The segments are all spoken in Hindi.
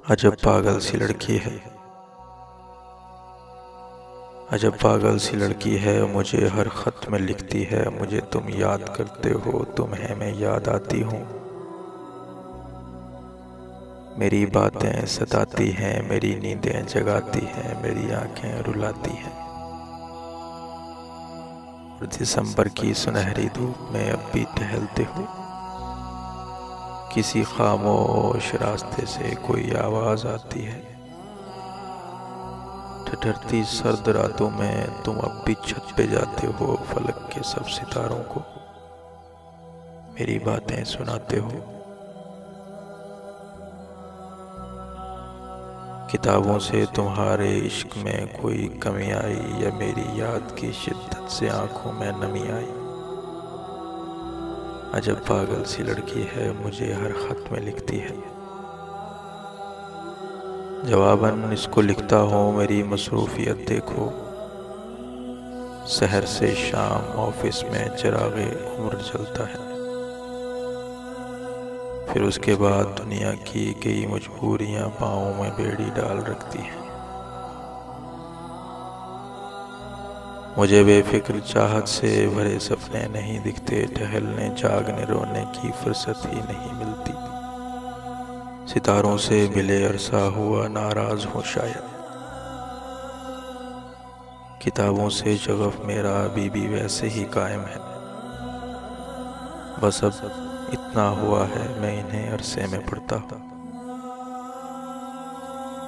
अजब पागल सी लड़की है, अजब पागल सी लड़की है। मुझे हर खत में लिखती है, मुझे तुम याद करते हो, तुम्हें मैं याद आती हूँ। मेरी बातें सताती हैं, मेरी नींदें जगाती हैं, मेरी आंखें रुलाती हैं। और दिसंबर की सुनहरी धूप में अब भी टहलते हो, किसी खामोश रास्ते से कोई आवाज आती है। ठठरती सर्द रातों में तुम अब भी छत पे जाते हो, फलक के सब सितारों को मेरी बातें सुनाते हो। किताबों से तुम्हारे इश्क में कोई कमी आई, या मेरी याद की शिद्दत से आंखों में नमी आई। अजब पागल सी लड़की है, मुझे हर खत में लिखती है। जवाबन इसको लिखता हूँ, मेरी मसरूफियत देखो। शहर से शाम ऑफिस में चिरागे उम्र जलता है, फिर उसके बाद दुनिया की कई मजबूरियां पाँव में बेड़ी डाल रखती हैं। मुझे बेफिक्र चाहत से भरे सपने नहीं दिखते, टहलने जागने रोने की फुर्सत ही नहीं मिलती। सितारों से मिले अरसा हुआ, नाराज हूँ शायद। किताबों से शगफ मेरा अभी भी वैसे ही कायम है, बस अब इतना हुआ है मैं इन्हें अरसे में पढ़ता हूँ।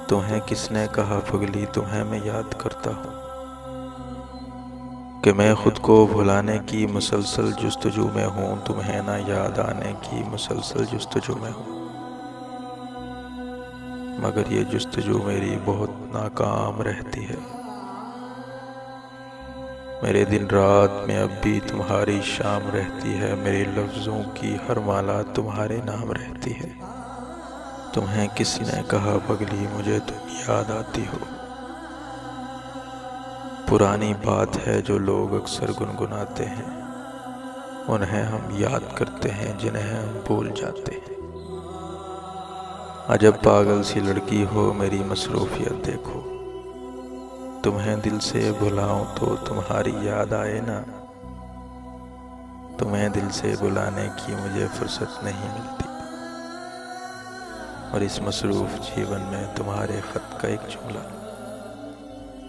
तुम्हें किसने कहा पगली, तुम्हें मैं याद करता हूँ, कि मैं खुद को भुलाने की मुसलसल जुस्तजू में हूँ, तुम्हें ना याद आने की मुसलसल जुस्तजू में हूँ। मगर ये जुस्तजू मेरी बहुत नाकाम रहती है। मेरे दिन रात में अब भी तुम्हारी शाम रहती है, मेरे लफ्ज़ों की हर माला तुम्हारे नाम रहती है। तुम्हें किसने कहा पगली, मुझे तुम याद आती हो। पुरानी बात है जो लोग अक्सर गुनगुनाते हैं, उन्हें हम याद करते हैं जिन्हें हम भूल जाते हैं। अजब पागल सी लड़की हो, मेरी मसरूफियत देखो। तुम्हें दिल से भुलाऊं तो तुम्हारी याद आए ना, तुम्हें दिल से बुलाने की मुझे फुर्सत नहीं मिलती। और इस मसरूफ जीवन में तुम्हारे खत का एक जुमला,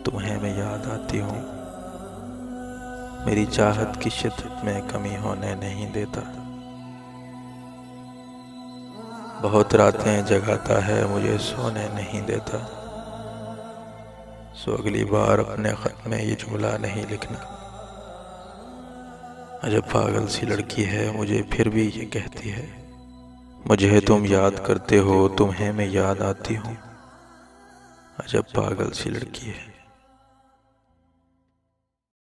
तुम्हें मैं याद आती हूँ, मेरी चाहत की शिद्दत में कमी होने नहीं देता। बहुत रातें जगाता है, मुझे सोने नहीं देता। सो अगली बार अपने खत में ये जुमला नहीं लिखना। अजब पागल सी लड़की है, मुझे फिर भी ये कहती है, मुझे तुम याद करते हो, तुम्हें मैं याद आती हूँ। अजब पागल सी लड़की है।